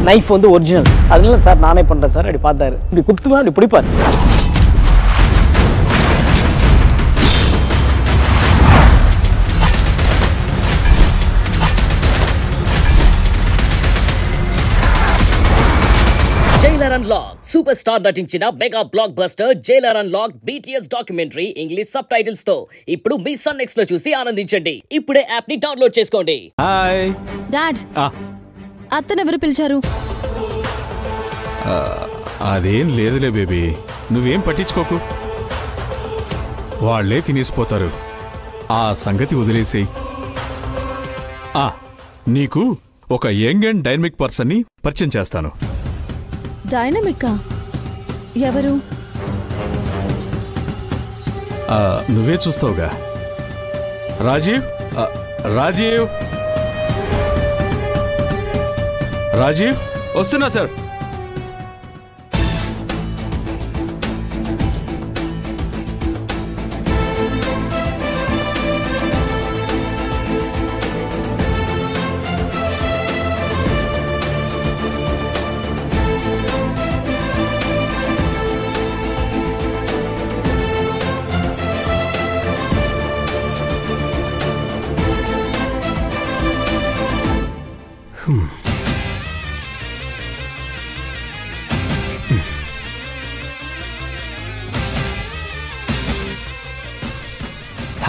Knife வந்து original. அதனால sir நானே பண்ணுறேன் சார். அப்படி பார்த்தாரு, இப்படி குத்துவேன், அப்படி பிடிப்பார். జైలర్ అన్లాక్ సూపర్ స్టార్ నటించిన mega block buster Jailer unlock BTS documentary English sub titles తో ఇప్పుడు మీ సన్ నెక్స్ట్ లో చూసి ఆనందించండి. ఇప్పుడే యాప్ ని డౌన్లోడ్ చేసుకోండి. హాయ్ డాడ్, అత్తను ఎవరు పిలిచారు? అదేం లేదులే బేబీ, నువ్వేం పట్టించుకోకు, వాళ్లే తినేసిపోతారు, ఆ సంగతి వదిలేసేయ్. నీకు ఒక యంగ్ అండ్ డైనమిక్ పర్సన్ ని పరిచయం చేస్తాను. డైనమికా? ఎవరు? నువ్వే చూస్తావుగా. రాజీవ్, రాజీవ్, రాజీవ్. వస్తున్నా sir.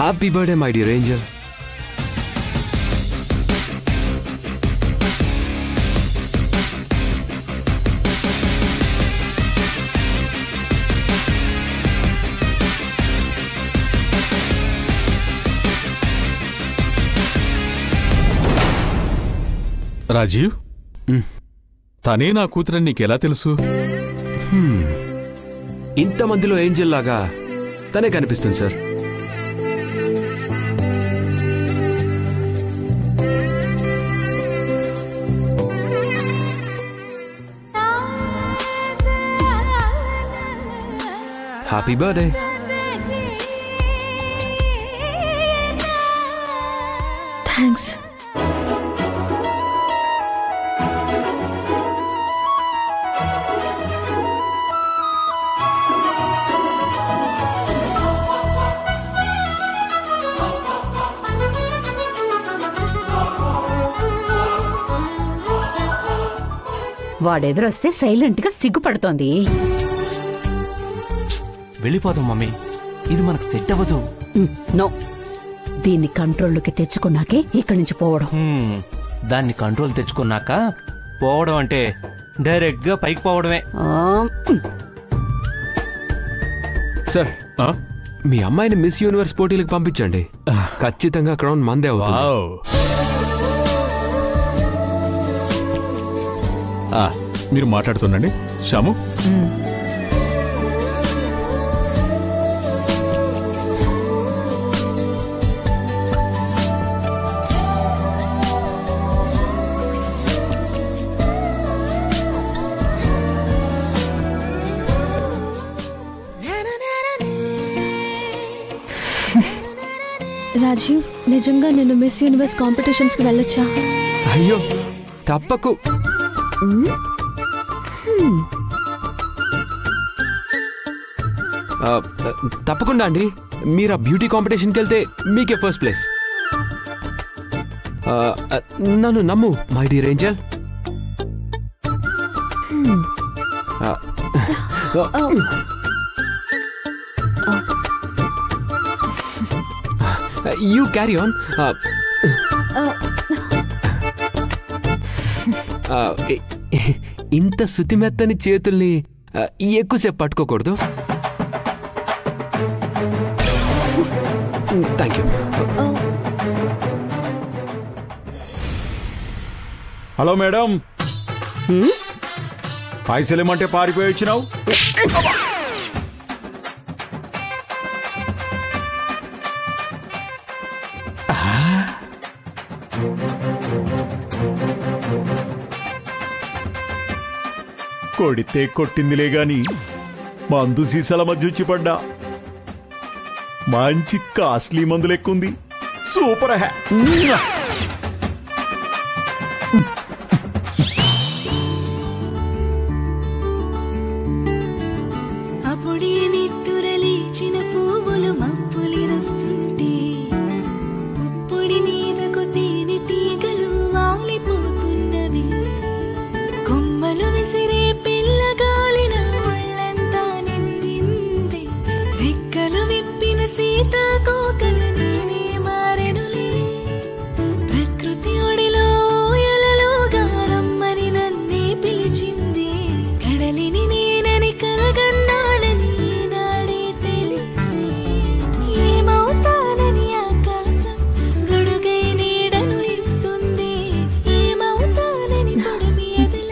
Happy birthday, my dear angel. Rajiv, తనే నా కూతురని నీకెలా తెలుసు? ఇంతమందిలో ఏంజల్ లాగా తనే కనిపిస్తుంది సార్. Happy birthday. థ్యాంక్స్. వాడెదురొస్తే సైలెంట్ గా సిగ్గుపడుతోంది. వెళ్ళిపోదాం మమ్మీ, ఇది మనకు సెట్ అవ్వదు. నో, దీన్ని కంట్రోల్లోకి తెచ్చుకున్నాకే ఇక్కడి నుంచి పోవడం. దాన్ని కంట్రోల్ తెచ్చుకున్నాక పోవడం అంటే డైరెక్ట్ గా పైకి పోవడమే. సార్, మీ అమ్మాయిని మిస్ యూనివర్స్ పోటీలకు పంపించండి. ఖచ్చితంగా క్రౌన్ మందే అవుతుంది. మీరు మాట్లాడుతుండండి. శ్యాము, రాజీవ్, నిజంగా నేను మిస్ యూనివర్స్ కాంపిటీషన్స్ కి వెళ్ళొచ్చా? అయ్యో తప్పకు. తప్పకుండా అండి. మీరు ఆ బ్యూటీ కాంపిటీషన్కి వెళ్తే మీకే ఫస్ట్ ప్లేస్. నన్ను నమ్ము my dear angel. You carry on. ఇంత శుతిమెత్తని చేతుల్ని ఎక్కువసేపు పట్టుకోకూడదు. Thank you. హలో మేడం, పైసలేమంటే పారిపోయి వచ్చినావు? కొడితే కొట్టిందిలే గాని మందు సీసాల మధ్య వచ్చి పడ్డా. మంచి కాస్ట్లీ మందు లెక్కుంది. సూపర్ హ్యా.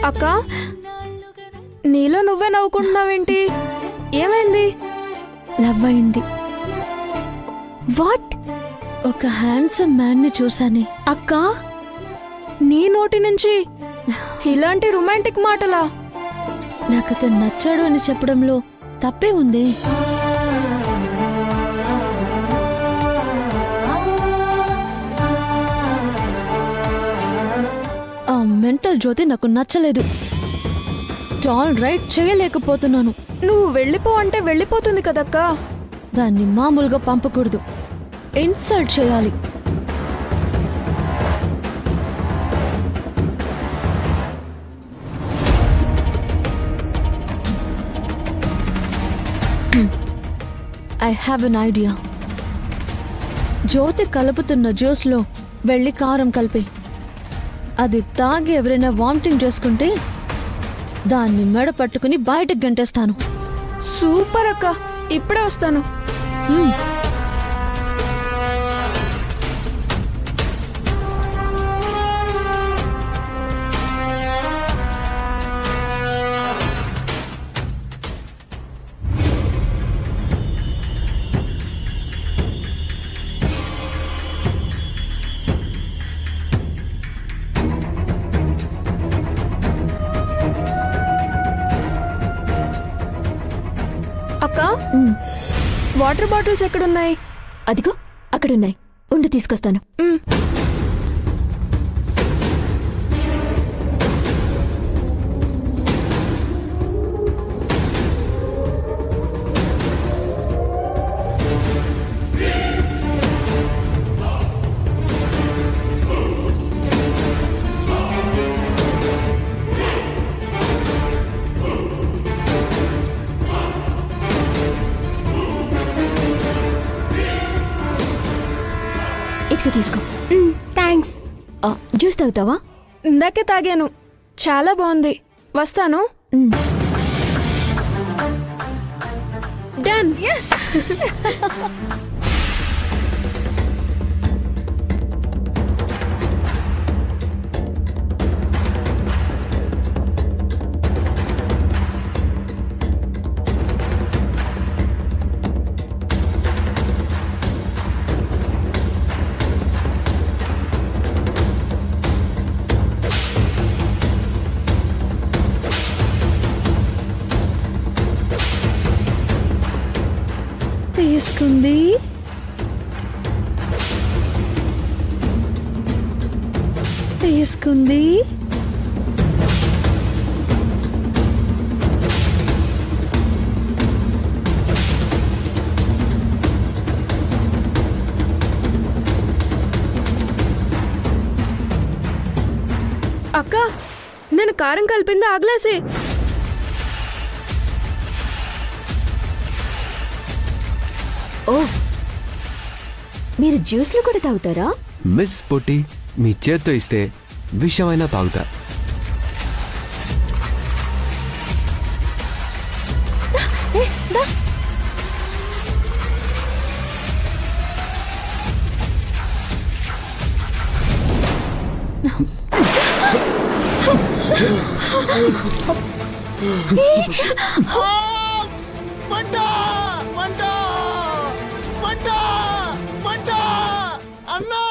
అక్క, నీలో నువ్వే నవ్వుకుంటున్నావేంటి? ఏమైంది? లవ్ అయింది. వాట్? ఒక హ్యాండ్సమ్ మ్యాన్ ని చూసానే. అక్క, నీ నోటి నుంచి ఇలాంటి రొమాంటిక్ మాటలా? నాకు అతను నచ్చాడు అని చెప్పడంలో తప్పే ఉంది. ఆ మెంటల్ జ్యోతి నాకు నచ్చలేదు. ఆల్ రైట్ చేయలేకపోతున్నాను. నువ్వు వెళ్ళిపో అంటే వెళ్ళిపోతుంది కదక్కా. దాన్ని మామూలుగా పంపకూడదు, ఇన్సల్ట్ చేయాలి. I have an idea. Jyothi కలుపుతున్న జ్యూస్లో వెళ్ళి కారం కలిపి అది తాగి ఎవరైనా వామిటింగ్ చేసుకుంటే దాన్ని మెడ పట్టుకుని బయటకు గంటేస్తాను. సూపర్ అక్క, ఇప్పుడే వస్తాను. అక్క, వాటర్ బాటిల్స్ ఎక్కడున్నాయి? అదిగో అక్కడున్నాయి, ఉండి తీసుకొస్తాను. ఇదిగో తీసుకో. థ్యాంక్స్. జ్యూస్ తాగుతావా? ఇందాకే తాగాను, చాలా బాగుంది. వస్తాను. డన్. ఎస్. తీసుకుంది. తీసుకుంది. అక్క, నేను కారం కలిపింది ఆ గ్లాసే. ఓ, మీరు జ్యూస్లు కూడా తాగుతారా? మిస్ పొట్టి, మీ చేత్తో ఇస్తే విషమైనా తాగుతా. అన్నా